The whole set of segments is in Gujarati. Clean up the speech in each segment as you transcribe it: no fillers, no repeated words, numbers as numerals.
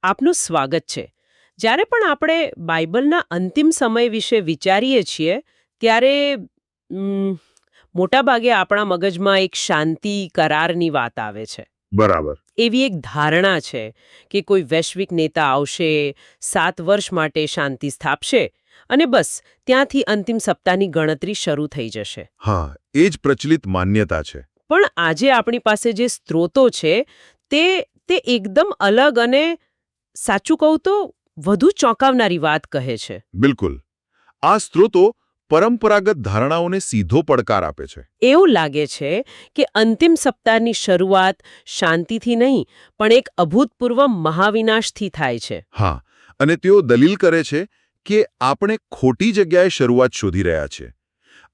આપનું સ્વાગત છે. જ્યારે પણ આપણે બાઇબલના અંતિમ સમય વિશે વિચારીએ છીએ ત્યારે મોટાભાગે આપણા મગજમાં એક શાંતિ કરારની વાત આવે છે. બરાબર. એવી એક ધારણા છે કે કોઈ વૈશ્વિક નેતા આવશે, 7 વર્ષ માટે શાંતિ સ્થાપશે અને બસ ત્યાંથી અંતિમ સપ્તાહની ગણતરી શરૂ થઈ જશે. હા, એ જ પ્રચલિત માન્યતા છે. પણ આજે આપણી પાસે જે સ્ત્રોતો છે તે તે એકદમ અલગ અને સાચું કહું તો વધુ ચોંકાવનારી વાત કહે છે. બિલકુલ. આ સ્ત્રોતો પરંપરાગત ધારણાઓને સીધો પડકાર આપે છે. એવું લાગે છે કે અંતિમ સપ્તાહની શરૂઆત શાંતિથી નહીં પણ એક અભૂતપૂર્વ મહાવિનાશથી થાય છે. હા, અને તેઓ દલીલ કરે છે કે આપણે ખોટી જગ્યાએ શરૂઆત શોધી રહ્યા છીએ.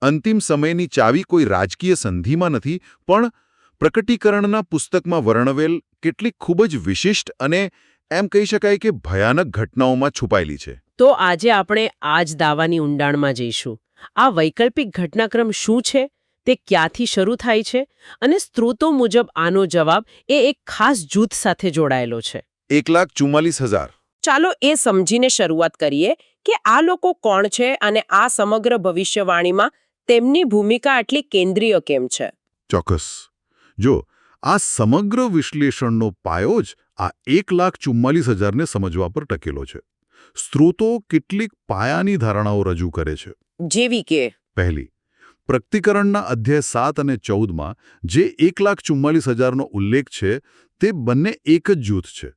અંતિમ સમયની ચાવી કોઈ રાજકીય સંધિમાં નથી, પણ પ્રકટીકરણના પુસ્તકમાં વર્ણવેલ કેટલીક ખૂબ જ વિશિષ્ટ અને એમ કહી શકાય કે ભયાનક ઘટનાઓમાં છુપાયેલી છે. તો આજે આપણે આ જ દાવાની ઊંડાણમાં જઈશું. આ વૈકલ્પિક ઘટનાક્રમ શું છે, તે ક્યાંથી શરૂ થાય છે અને સ્ત્રોતો મુજબ આનો જવાબ એ એક ખાસ જૂથ સાથે જોડાયેલો છે. 1,44,000. ચાલો એ સમજીને શરૂઆત કરીએ કે આ લોકો કોણ છે અને આ સમગ્ર ભવિષ્યવાણીમાં તેમની ભૂમિકા આટલી કેન્દ્રીય કેમ છે. ચોક્કસ. જો આ સમગ્ર વિશ્લેષણનો પાયો જ આ 1,44,000ને સમજવા પર ટકેલો છે. સ્ત્રોતો કેટલીક પાયાની ધારણાઓ રજૂ કરે છે. જેવી કે પહેલી, પ્રકટીકરણના અધ્યાય 7 અને 14માં જે 1,44,000નો ઉલ્લેખ છે તે બંને એક જ જૂથ છે.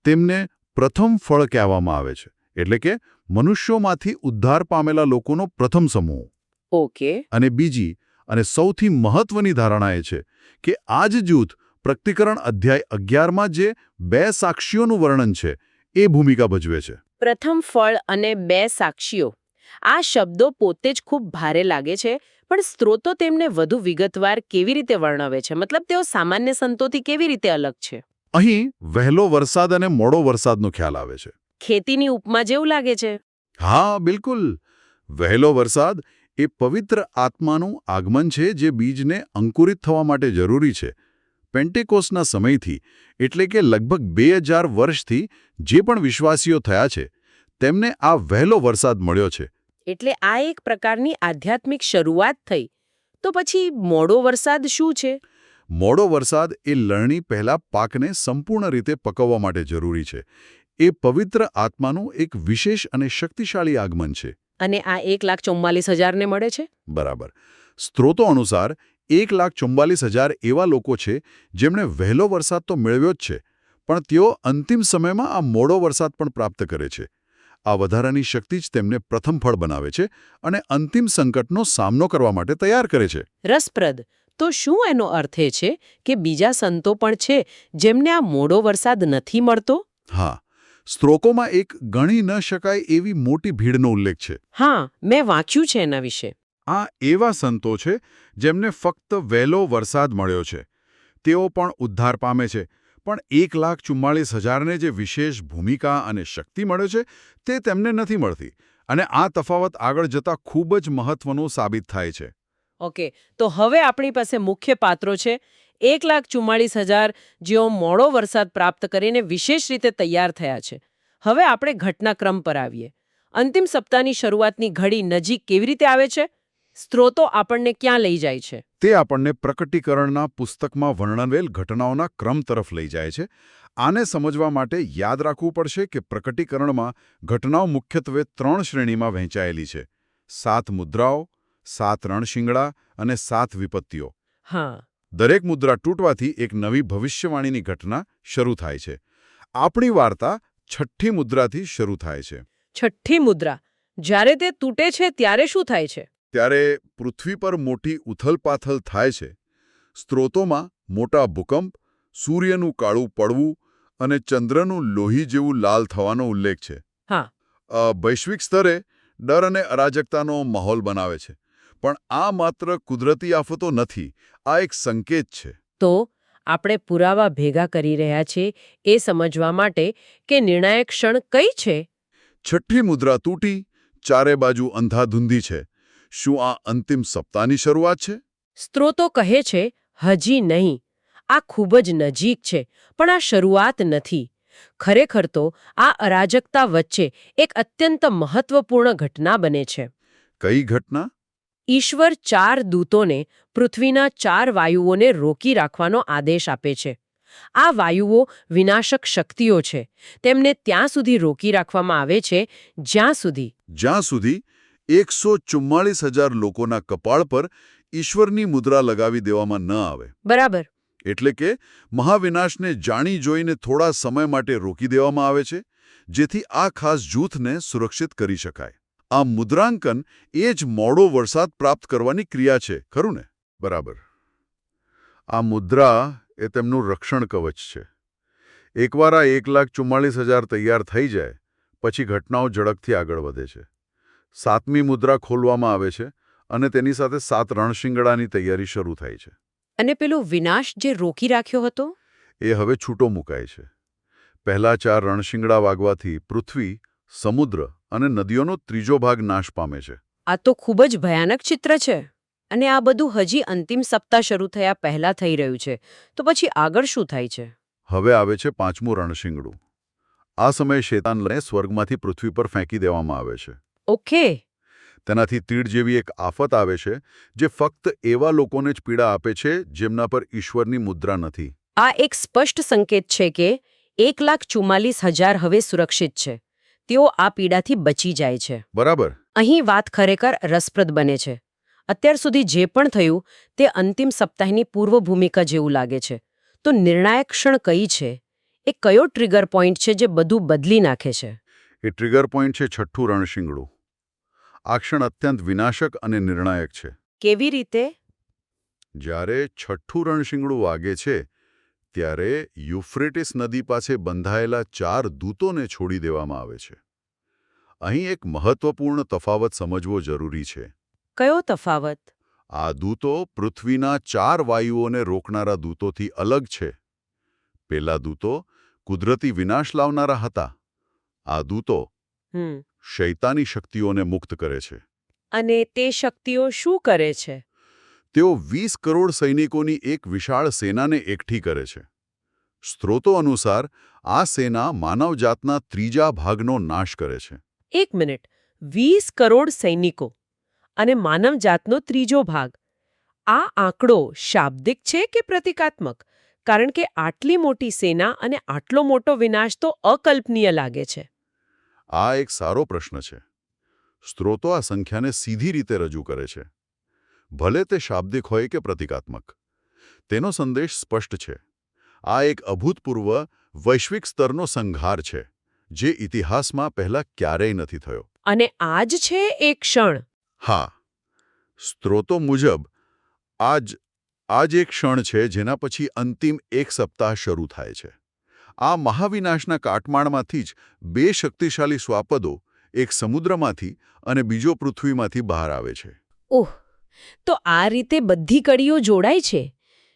તેમને પ્રથમ ફળ કહેવામાં આવે છે, એટલે કે મનુષ્યોમાંથી ઉદ્ધાર પામેલા લોકોનો પ્રથમ સમૂહ. ઓકે. અને બીજી અને સૌથી મહત્વની ધારણા એ છે કે આ જ જૂથ પ્રકટીકરણ અધ્યાય 11માં જે 2 સાક્ષીઓનું વર્ણન છે એ ભૂમિકા ભજવે છે. પ્રથમ ફળ અને 2 સાક્ષીઓ, આ શબ્દો પોતે જ ખૂબ ભારે લાગે છે, પણ સ્ત્રોતો તેમને વધુ વિગતવાર કેવી રીતે વર્ણવે છે? મતલબ તેઓ સામાન્ય સંતોથી કેવી રીતે અલગ છે? અહીં વહેલો વરસાદ અને મોડો વરસાદનો ખ્યાલ આવે છે. ખેતીની ઉપમા જેવું લાગે છે. હા, બિલકુલ. વહેલો વરસાદ એ પવિત્ર આત્માનું આગમન છે જે બીજને અંકુરિત થવા માટે જરૂરી છે. પેન્ટેકોસ્ટના સમયથી, એટલે કે લગભગ 2000 વર્ષથી જે પણ વિશ્વાસીઓ થયા છે તેમને આ વહેલો વરસાદ મળ્યો છે. એટલે આ એક પ્રકારની આધ્યાત્મિક શરૂઆત થઈ. તો પછી મોડો વરસાદ શું છે? મોડો વરસાદ એ લણણી પહેલા પાકને સંપૂર્ણ રીતે પકવવા માટે જરૂરી છે. એ પવિત્ર આત્માનું એક વિશેષ અને શક્તિશાળી આગમન છે. અને આ 1,44,000ને મળે છે? બરાબર. સ્ત્રોતો અનુસાર 1,44,000 એવા લોકો છે જેમણે વહેલો વરસાદ તો મેળવ્યો જ છે, પણ તેઓ અંતિમ સમયમાં આ મોડો વરસાદ પણ પ્રાપ્ત કરે છે. આ વધારાની શક્તિ જ તેમને પ્રથમ ફળ બનાવે છે અને અંતિમ સંકટનો સામનો કરવા માટે તૈયાર કરે છે. રસપ્રદ. તો શું એનો અર્થ એ છે કે બીજા સંતો પણ છે જેમને આ મોડો વરસાદ નથી મળતો? હા, સ્ત્રોતોમાં એક ગણી ન શકાય એવી મોટી ભીડનો ઉલ્લેખ છે. હા, મેં વાંચ્યું છે એના વિશે. આ એવા સંતો છે જેમને ફક્ત વહેલો વરસાદ મળ્યો છે. તેઓ પણ ઉદ્ધાર પામે છે, પણ 1,44,000ને જે વિશેષ ભૂમિકા અને શક્તિ મળે છે તે તેમને નથી મળતી, અને આ તફાવત આગળ જતા ખૂબ જ મહત્વનો સાબિત થાય છે. ઓકે, તો હવે આપણી પાસે મુખ્ય પાત્રો છે. 1,44,000 જેઓ મોડો વરસાદ પ્રાપ્ત કરીને વિશેષ રીતે તૈયાર થયા છે. હવે આપણે ઘટનાક્રમ પર આવીએ. અંતિમ સપ્તાહની શરૂઆતની ઘડી નજીક કેવી રીતે આવે છે? સ્ત્રોતો આપણને ક્યાં લઈ જાય છે? તે આપણને પ્રકટીકરણના પુસ્તકમાં વર્ણવેલ ઘટનાઓના ક્રમ તરફ લઈ જાય છે. આને સમજવા માટે યાદ રાખવું પડશે કે પ્રકટીકરણમાં ઘટનાઓ મુખ્યત્વે 3 શ્રેણીમાં વહેંચાયેલી છે: 7 મુદ્રાઓ, 7 રણશિંગડા અને 7 વિપત્તિઓ. હા. દરેક મુદ્રા તૂટવાથી એક નવી ભવિષ્યવાણીની ઘટના શરૂ થાય છે. આપણી વાર્તા 6ઠ્ઠી મુદ્રાથી શરૂ થાય છે. 6ઠ્ઠી મુદ્રા. જ્યારે તે તૂટે છે ત્યારે શું થાય છે? ત્યારે પૃથ્વી પર મોટી ઉથલપાથલ થાય છે. સ્ત્રોતોમાં મોટા ભૂકંપ, સૂર્યનું કાળું પડવું અને ચંદ્રનું લોહી જેવું લાલ થવાનો ઉલ્લેખ છે. હા. વૈશ્વિક સ્તરે ડર અને અરાજકતાનો માહોલ બનાવે છે. પણ આ માત્ર કુદરતી આફતો નથી, આ એક સંકેત છે. તો આપણે પુરાવા ભેગા કરી રહ્યા છીએ એ સમજવા માટે કે નિર્ણાયક ક્ષણ કઈ છે? 6ઠ્ઠી મુદ્રા તૂટી, ચારે બાજુ અંધાધૂંધી છે. શું આ અંતિમ સપ્તાહની શરૂઆત છે? સ્ત્રોતો કહે છે હજી નહીં. આ ખૂબ જ નજીક છે, પણ આ શરૂઆત નથી. ખરેખર તો આ અરાજકતા વચ્ચે એક અત્યંત મહત્વપૂર્ણ ઘટના બને છે. કઈ ઘટના? ઈશ્વર 4 દૂતોને પૃથ્વીના 4 વાયુઓને રોકી રાખવાનો આદેશ આપે છે. આ વાયુઓ વિનાશક શક્તિઓ છે. તેમને ત્યાં સુધી રોકી રાખવામાં આવે છે જ્યાં સુધી 144,000 લોકોના કપાળ પર ઈશ્વરની મુદ્રા લગાવી દેવામાં ન આવે. બરાબર. એટલે કે મહાવિનાશને જાણી જોઈને થોડા સમય માટે રોકી દેવામાં આવે છે, જેથી આ ખાસ જૂથને સુરક્ષિત કરી શકાય. આ મુદ્રાંકન એ જ મોડો વરસાદ પ્રાપ્ત કરવાની ક્રિયા છે, ખરું ને? બરાબર. આ મુદ્રા એ તેમનું રક્ષણ કવચ છે. એકવાર આ 1,44,000 તૈયાર થઈ જાય પછી ઘટનાઓ ઝડપથી આગળ વધે છે. 7મી મુદ્રા ખોલવામાં આવે છે અને તેની સાથે 7 રણશિંગડાની તૈયારી શરૂ થાય છે. અને પેલો વિનાશ જે રોકી રાખ્યો હતો એ હવે છૂટો મુકાય છે. પહેલા 4 રણશિંગડા વાગવાથી પૃથ્વી, સમુદ્ર અને નદીઓનો ત્રીજો ભાગ નાશ પામે છે. આ તો ખૂબ જ ભયાનક ચિત્ર છે. અને આ બધું હજી અંતિમ સપ્તાહ શરૂ થયા પહેલા થઈ રહ્યું છે. તો પછી આગળ શું થાય છે? હવે આવે છે 5મું રણશિંગડું. આ સમયે શેતાનને સ્વર્ગમાંથી પૃથ્વી પર ફેંકી દેવામાં આવે છે. ઓકે. તેનાથી તીડ જેવી એક આફત આવે છે જે ફક્ત એવા લોકોને જ પીડા આપે છે જેમના પર ઈશ્વરની મુદ્રા નથી. આ એક સ્પષ્ટ સંકેત છે કે 1,44,000 હવે સુરક્ષિત છે. તેઓ આ પીડાથી બચી જાય છે. બરાબર. અહીં વાત ખરેખર રસપ્રદ બને છે. અત્યાર સુધી જે પણ થયું તે અંતિમ સપ્તાહની પૂર્વ ભૂમિકા જેવું લાગે છે. તો નિર્ણાયક ક્ષણ કઈ છે? એ કયો ટ્રિગર પોઈન્ટ છે જે બધું બદલી નાખે છે? એ ટ્રિગર પોઈન્ટ છે 6ઠ્ઠું રણશિંગડું. આ ક્ષણ અત્યંત વિનાશક અને નિર્ણાયક છે. કેવી રીતે? જ્યારે 6ઠ્ઠું રણશિંગડું વાગે છે ત્યારે યુફ્રેટિસ નદી પાસે બંધાયેલા 4 દૂતોને છોડી દેવામાં આવે છે. અહીં એક મહત્વપૂર્ણ તફાવત સમજવો જરૂરી છે. કયો તફાવત? આ દૂતો પૃથ્વીના 4 વાયુઓને રોકનારા દૂતોથી અલગ છે. પેલા દૂતો કુદરતી વિનાશ લાવનારા હતા. આ દૂતો શૈતાની શક્તિઓને મુક્ત કરે છે. અને તે શક્તિઓ શું કરે છે? તેઓ 20 કરોડ સૈનિકોની એક વિશાળ સેનાને એકઠી કરે છે. સ્ત્રોતો અનુસાર આ સેના માનવજાતના 3જા ભાગનો નાશ કરે છે. એક મિનિટ. 20 કરોડ સૈનિકો અને માનવજાતનો 3જો ભાગ. આ આંકડો શાબ્દિક છે કે પ્રતિકાત્મક? કારણ કે આટલી મોટી સેના અને આટલો મોટો વિનાશ તો અકલ્પનીય લાગે છે. આ એક સારો પ્રશ્ન છે. સ્ત્રોતો આ સંખ્યાને સીધી રીતે રજૂ કરે છે. ભલે તે શાબ્દિક હોય કે પ્રતિકાત્મક. તેનો સંદેશ સ્પષ્ટ છે. આ એક અભૂતપૂર્વ વૈશ્વિક સ્તરનો સંઘાર છે જે ઇતિહાસમાં પહેલા ક્યારેય નથી થયો. અને આ જ છે એક ક્ષણ. હા, સ્ત્રોતો મુજબ આ જ એક ક્ષણ છે જેના પછી અંતિમ એક સપ્તાહ શરૂ થાય છે. આ મહાવિનાશના કાટમાળમાંથી જ 2 શક્તિશાળી શ્વાપદો, એક સમુદ્રમાંથી અને બીજો પૃથ્વીમાંથી બહાર આવે છે. ઓહ, તો આ રીતે બધી કડીઓ જોડાય છે.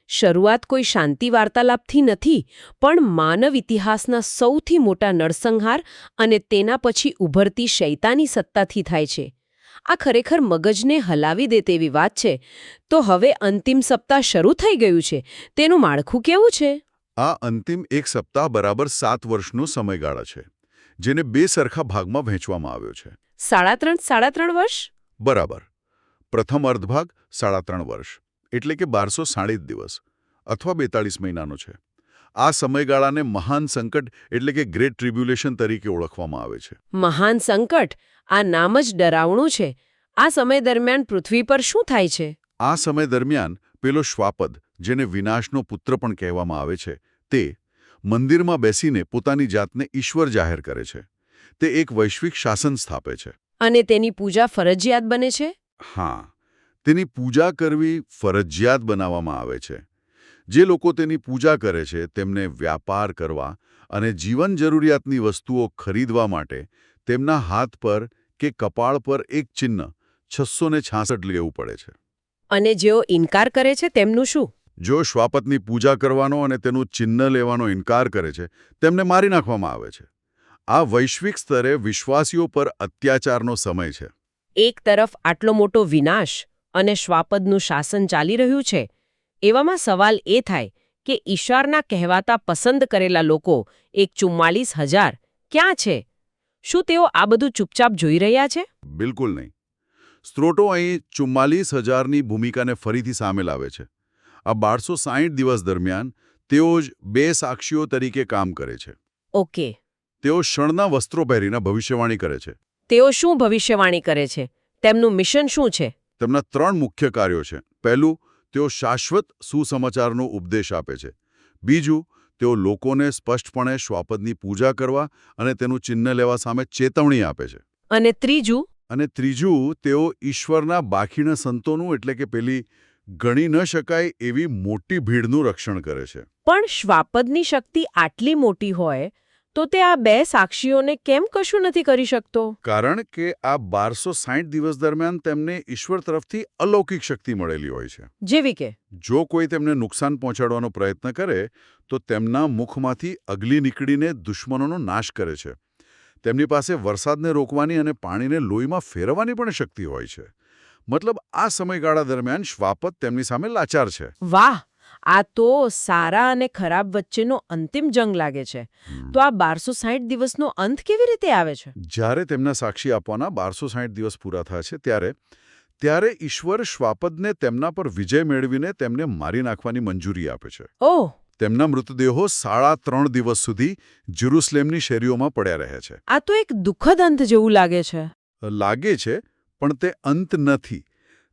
શરૂઆત કોઈ શાંતિ વાર્તાલાપથી નથી, પણ માનવ ઇતિહાસના સૌથી મોટા નરસંહાર અને તેના પછી ઉભરતી શૈતાની સત્તાથી થાય છે. આ ખરેખર મગજને હલાવી દે તેવી વાત છે. તો હવે અંતિમ સપ્તાહ શરૂ થઈ ગયું છે. તેનું માળખું કેવું છે? આ અંતિમ એક સપ્તાહ બરાબર 7 વર્ષનો સમયગાળો છે, જેને 2 સરખા ભાગમાં વહેંચવામાં આવ્યો છે. 3.5 વર્ષ? બરાબર. પ્રથમ અર્ધભાગ 3.5 વર્ષ, એટલે કે 1260 દિવસ અથવા 42 મહિનાનો છે. આ સમયગાળાને મહાન સંકટ એટલે કે ગ્રેટ ટ્રિબ્યુલેશન તરીકે ઓળખવામાં આવે છે. મહાન સંકટ? આ નામ જ ડરાવણું છે. આ સમય દરમિયાન પૃથ્વી પર શું થાય છે? આ સમય દરમિયાન પેલો શ્વાપદ, જેને વિનાશનો પુત્ર પણ કહેવામાં આવે છે, તે મંદિરમાં બેસીને પોતાની જાતને ઈશ્વર જાહેર કરે છે. તે એક વૈશ્વિક શાસન સ્થાપે છે. અને તેની પૂજા ફરજિયાત બને છે? હા, તેની પૂજા કરવી ફરજિયાત બનાવવામાં આવે છે. જે લોકો તેની પૂજા કરે છે તેમને વ્યાપાર કરવા અને જીવન જરૂરિયાતની વસ્તુઓ ખરીદવા માટે તેમના હાથ પર કે કપાળ પર એક ચિહ્ન 666 લેવું પડે છે. અને જેઓ ઇનકાર કરે છે તેમનું શું? જો શ્વાપદની પૂજા કરવાનો અને તેનું ચિહ્ન લેવાનો ઇનકાર કરે છે તેમને મારી નાખવામાં આવે છે. આ વૈશ્વિક સ્તરે વિશ્વાસીઓ પર અત્યાચારનો સમય છે. એક તરફ આટલો મોટો વિનાશ અને શ્વાપદનું શાસન ચાલી રહ્યું છે. એવામાં સવાલ એ થાય કે ઈશ્વરના કહેવાતા પસંદ કરેલા લોકો 44,000 ક્યાં છે? શું તેઓ આ બધું ચૂપચાપ જોઈ રહ્યા છે? બિલકુલ નહીં. સ્ત્રોતો અહીં 44,000ની ભૂમિકાને ફરીથી સામે લાવે છે. આ 1260 દિવસ દરમિયાન તેઓ જ બે સાક્ષીઓ તરીકે કામ કરે છે. ઓકે. તેઓ શણના વસ્ત્રો પહેરીને ભવિષ્યવાણી કરે છે. તેઓ શું ભવિષ્યવાણી કરે છે? તેમનું મિશન શું છે? તેમના 3 મુખ્ય કાર્યો છે. પહેલું, તેઓ શાશ્વત સુસમાચારનો ઉપદેશ આપે છે. બીજું, તેઓ લોકોને સ્પષ્ટપણે શ્વાપદની પૂજા કરવા અને તેનું ચિહ્ન લેવા સામે ચેતવણી આપે છે. અને ત્રીજું? ત્રીજું, તેઓ ઈશ્વરના બાકીના સંતોનું એટલે કે પેલી ગણી ન શકાય એવી મોટી ભીડનું રક્ષણ કરે છે. પણ શ્વાપદની શક્તિ આટલી મોટી હોય તો તે આ બે સાક્ષીઓને કેમ કશું નથી કરી શકતો? કારણ કે આ 1260 દિવસ દરમિયાન તેમને ઈશ્વર તરફથી અલૌકિક શક્તિ મળેલી હોય છે. જેવી કે? જો કોઈ તેમને નુકસાન પહોંચાડવાનો પ્રયત્ન કરે તો તેમના મુખમાંથી અગલી નીકળીને દુશ્મનોનો નાશ કરે છે. તેમની પાસે વરસાદને રોકવાની અને પાણીને લોહીમાં ફેરવવાની પણ શક્તિ હોય છે. મતલબ આ સમયગાળા દરમિયાન શ્વાપદ તેમની સામે લાચાર છે. વાહ! આ તો સારા અને ખરાબ વચ્ચેનો અંતિમ જંગ લાગે છે. તો આ 1260 દિવસનો અંત કેવી રીતે આવે છે? જ્યારે તેમના સાક્ષી આપવાના 1260 દિવસ પૂરા થાય છે ત્યારે ઈશ્વર શ્વાપદને તેમના પર વિજય મેળવીને તેમને મારી નાખવાની મંજૂરી આપે છે. ઓહ! તેમના મૃતદેહો 3.5 દિવસ સુધી જેરુસલેમની શેરીઓમાં પડ્યા રહે છે. આ તો એક દુઃખદ અંત જેવું લાગે છે. લાગે છે, પણ તે અંત નથી.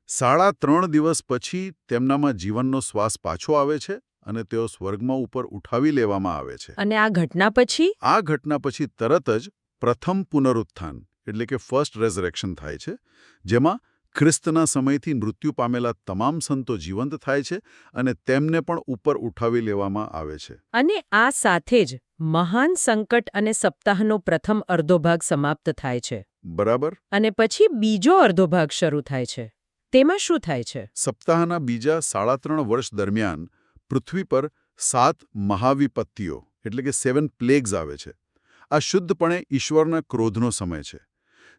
3.5 દિવસ પછી તેમનામાં જીવનનો શ્વાસ પાછો આવે છે અને તેઓ સ્વર્ગમાં ઉપર ઉઠાવી લેવામાં આવે છે. અને આ ઘટના પછી? આ ઘટના પછી તરત જ પ્રથમ પુનરુત્થાન એટલે કે ફર્સ્ટ રેઝરેક્શન થાય છે, જેમાં ખ્રિસ્તના સમયથી મૃત્યુ પામેલા તમામ સંતો જીવંત થાય છે અને તેમને પણ ઉપર ઉઠાવી લેવામાં આવે છે. અને આ સાથે જ મહાન સંકટ અને સપ્તાહનો પ્રથમ અર્ધો ભાગ સમાપ્ત થાય છે. બરાબર. અને પછી બીજો અર્ધો ભાગ શરૂ થાય છે. તેમાં શું થાય છે? સપ્તાહના બીજા 3.5 વર્ષ દરમિયાન પૃથ્વી પર 7 મહાવિપત્તિઓ એટલે કે 7 પ્લેગ્સ આવે છે. આ શુદ્ધપણે ઈશ્વરના ક્રોધનો સમય છે,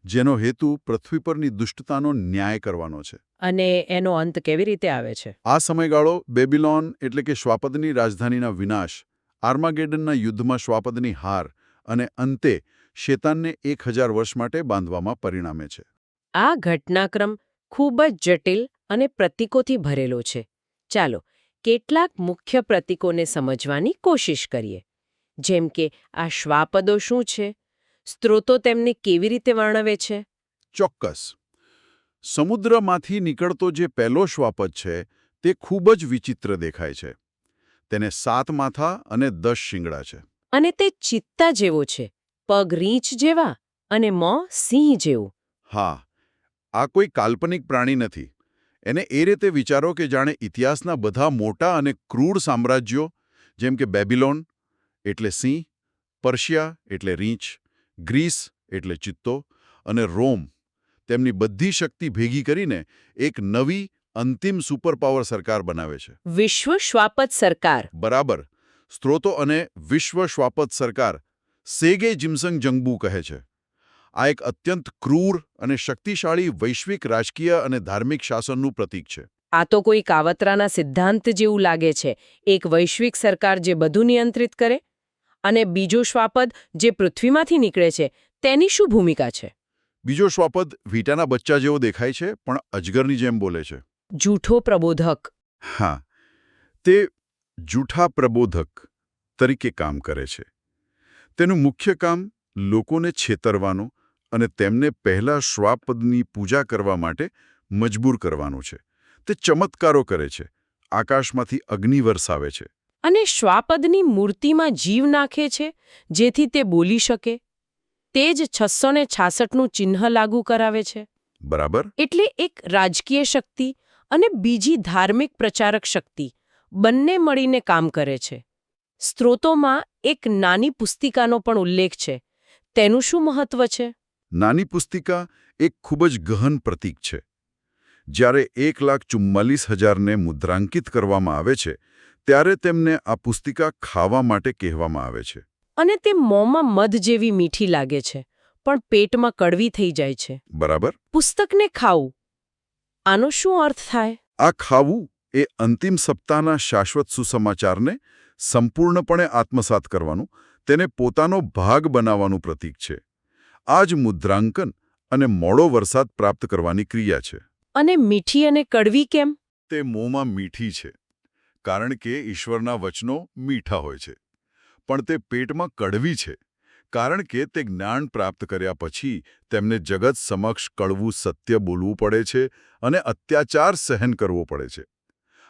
જેનો હેતુ પૃથ્વી પરની દુષ્ટતાનો ન્યાય કરવાનો છે. અને એનો અંત કેવી રીતે આવે છે? આ સમયગાળો બેબીલોન એટલે કે શ્વાપદની રાજધાનીના વિનાશ, આર્માગેડનના યુદ્ધમાં શ્વાપદની હાર અને અંતે શેતાનને 1000 વર્ષ માટે બાંધવામાં પરિણામે છે. આ ઘટનાક્રમ ખૂબ જ જટિલ અને પ્રતીકોથી ભરેલો છે. ચાલો કેટલાક મુખ્ય પ્રતીકોને સમજવાની કોશિશ કરીએ. જેમ કે આ શ્વાપદો શું છે? સ્ત્રોતો તેમને કેવી રીતે વર્ણવે છે? ચોક્કસ. સમુદ્રમાંથી નીકળતો જે પહેલો શ્વાપદ છે તે ખૂબ જ વિચિત્ર દેખાય છે. તેને 7 માથા અને 10 શિંગડા છે. અને તે ચિત્તા જેવો છે, પગ રીંછ જેવા અને મોં સિંહ જેવું. હા, આ કોઈ કાલ્પનિક પ્રાણી નથી. એને એ રીતે વિચારો કે જાણે ઇતિહાસના બધા મોટા અને ક્રૂર સામ્રાજ્યો જેમ કે બેબીલોન એટલે સિંહ, પર્શિયા એટલે રીંછ, ગ્રીસ એટલે ચિત્તો અને રોમ તેમની બધી શક્તિ ભેગી કરીને એક નવી અંતિમ સુપરપાવર સરકાર બનાવે છે. વિશ્વ શ્વાપદ સરકાર. બરાબર. સ્ત્રોતો અને વિશ્વ શ્વાપદ સરકાર સેગે જિમસંગ જંગબુ કહે છે. આ એક અત્યંત ક્રૂર અને શક્તિશાળી વૈશ્વિક રાજકીય અને ધાર્મિક શાસનનું પ્રતીક છે. આ તો કોઈ કાવતરાના સિદ્ધાંત જેવું લાગે છે. એક વૈશ્વિક સરકાર જે બધું નિયંત્રિત કરે અને બીજો શ્વાપદ જે પૃથ્વીમાંથી નીકળે છે તેની શું ભૂમિકા છે? બીજો શ્વાપદ વીટાના બચ્ચા જેવો દેખાય છે, પણ અજગરની જેમ બોલે છે. જૂઠો પ્રબોધક. હા, તે જૂઠા પ્રબોધક તરીકે કામ કરે છે. તેનું મુખ્ય કામ લોકોને છેતરવાનું અને તેમને પહેલા શ્વાપદની પૂજા કરવા માટે મજબૂર કરવાનું છે. તે ચમત્કારો કરે છે, આકાશમાંથી અગ્નિ વરસાવે છે. અને શ્વાપદની મૂર્તિમાં જીવ નાખે છે જેથી તે બોલી શકે. તે જ 666નું ચિહ્ન લાગુ કરાવે છે. બરાબર. એટલે એક રાજકીય શક્તિ અને બીજી ધાર્મિક પ્રચારક શક્તિ બંને મળીને કામ કરે છે. સ્ત્રોતોમાં એક નાની પુસ્તિકાનો પણ ઉલ્લેખ છે. તેનું શું મહત્વ છે? નાની પુસ્તિકા એક ખૂબ જ ગહન પ્રતીક છે. જ્યારે 1,44,000ને મુદ્રાંકિત કરવામાં આવે છે ત્યારે તેમને આ પુસ્તિકા ખાવા માટે કહેવામાં આવે છે. અને તે મોંમાં મધ જેવી મીઠી લાગે છે, પણ પેટમાં કડવી થઈ જાય છે. બરાબર. પુસ્તકને ખાવું, આનો શું અર્થ થાય? આ ખાવું એ અંતિમ સપ્તાહના શાશ્વત સુસમાચારને સંપૂર્ણપણે આત્મસાત કરવાનું, તેને પોતાનો ભાગ બનાવવાનું પ્રતીક છે. આ જ મુદ્રાંકન અને મોડો વરસાદ પ્રાપ્ત કરવાની ક્રિયા છે. અને મીઠી અને કડવી કેમ? તે મોંમાં મીઠી છે કારણ કે ઈશ્વરના વચનો મીઠા હોય છે, પણ તે પેટમાં કડવી છે કારણ કે તે જ્ઞાન પ્રાપ્ત કર્યા પછી તેમને જગત સમક્ષ કડવું સત્ય બોલવું પડે છે અને અત્યાચાર સહન કરવો પડે છે.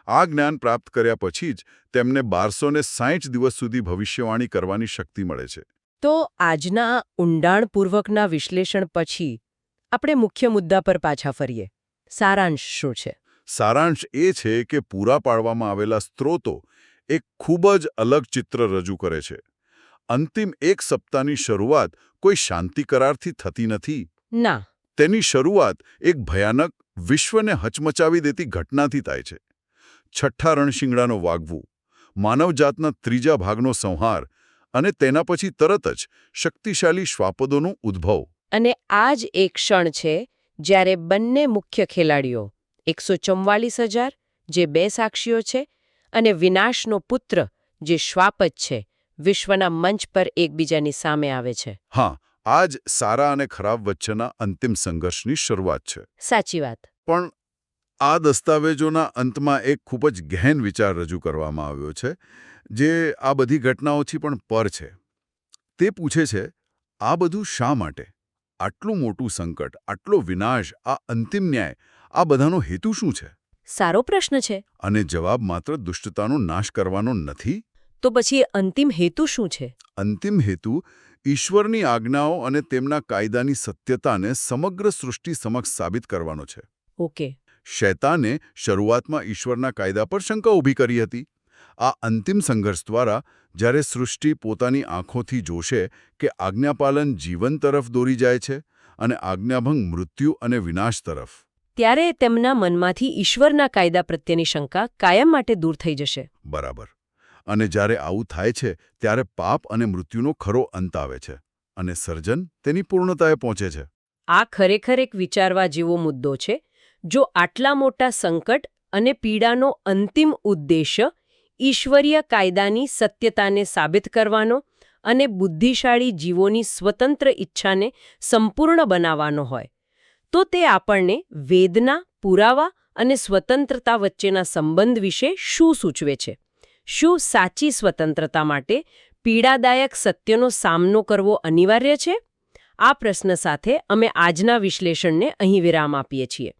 આ જ્ઞાન પ્રાપ્ત કર્યા પછી જ તેમને 1260 દિવસ સુધી ભવિષ્યવાણી કરવાની શક્તિ મળે છે. તો આજના ઊંડાણપૂર્વકના વિશ્લેષણ પછી આપણે મુખ્ય મુદ્દા પર પાછા ફરીએ. સારાંશ શું છે? સારાંશ એ છે કે પૂરા પાડવામાં આવેલા સ્ત્રોતો એક ખૂબ જ અલગ ચિત્ર રજૂ કરે છે. અંતિમ એક સપ્તાહની શરૂઆત કોઈ શાંતિ કરારથી થતી નથી. ના. તેની શરૂઆત એક ભયાનક, વિશ્વને હચમચાવી દેતી ઘટનાથી થાય છે. છઠ્ઠા રણશિંગડાનો વાગવું, માનવજાતના ત્રીજા ભાગનો સંહાર અને તેના પછી તરત જ શક્તિશાળી શ્વાપદોનો ઉદ્ભવ. અને આ જ એક ક્ષણ છે જ્યારે બંને મુખ્ય ખેલાડીઓ 144,000 જે 2 સાક્ષીઓ છે અને વિનાશનો પુત્ર જે શ્વાપદ છે, વિશ્વના મંચ પર એકબીજાની સામે આવે છે. હા, આ જ સારા અને ખરાબ વચ્ચેના અંતિમ સંઘર્ષની શરૂઆત છે. સાચી વાત. પણ આ દસ્તાવેજોના અંતમાં એક ખૂબ જ ગહેન વિચાર રજૂ કરવામાં આવ્યો છે, જે આ બધી ઘટનાઓથી પણ પર છે. તે પૂછે છે, આ બધું શા માટે? આટલું મોટું સંકટ, આટલો વિનાશ, આ અંતિમ ન્યાય, આ બધાનો હેતુ શું છે? સારો પ્રશ્ન છે. અને જવાબ માત્ર દુષ્ટતાનો નાશ કરવાનો નથી. તો પછી અંતિમ હેતુ શું છે? અંતિમ હેતુ ઈશ્વરની આજ્ઞાઓ અને તેમના કાયદાની સત્યતાને સમગ્ર સૃષ્ટિ સમક્ષ સાબિત કરવાનો છે. ઓકે. શૈતાને શરૂઆતમાં ઈશ્વરના કાયદા પર શંકા ઊભી કરી હતી. આ અંતિમ સંઘર્ષ દ્વારા જ્યારે સૃષ્ટિ પોતાની આંખોથી જોશે કે આજ્ઞાપાલન જીવન તરફ દોરી જાય છે અને આજ્ઞાભંગ મૃત્યુ અને વિનાશ તરફ, ત્યારે તેમના મનમાંથી ઈશ્વરના કાયદા પ્રત્યેની શંકા કાયમ માટે દૂર થઈ જશે. બરાબર. અને જ્યારે આવું થાય છે ત્યારે પાપ અને મૃત્યુનો ખરો અંત આવે છે અને સર્જન તેની પૂર્ણતાએ પહોંચે છે. આ ખરેખર એક વિચારવા જેવો મુદ્દો છે. જો આટલા મોટા સંકટ અને પીડાનો અંતિમ ઉદ્દેશ્ય ઈશ્વરીય કાયદાની સત્યતાને સાબિત કરવાનો અને બુદ્ધિશાળી જીવોની સ્વતંત્ર ઈચ્છાને સંપૂર્ણ બનાવવાનો હોય, તો તે આપણને વેદના, પુરાવા અને સ્વતંત્રતા વચ્ચેના સંબંધ વિશે શું સૂચવે છે? શું સાચી સ્વતંત્રતા માટે પીડાદાયક સત્યનો સામનો કરવો અનિવાર્ય છે? આ પ્રશ્ન સાથે અમે આજના વિશ્લેષણને અહીં વિરામ આપીએ છીએ.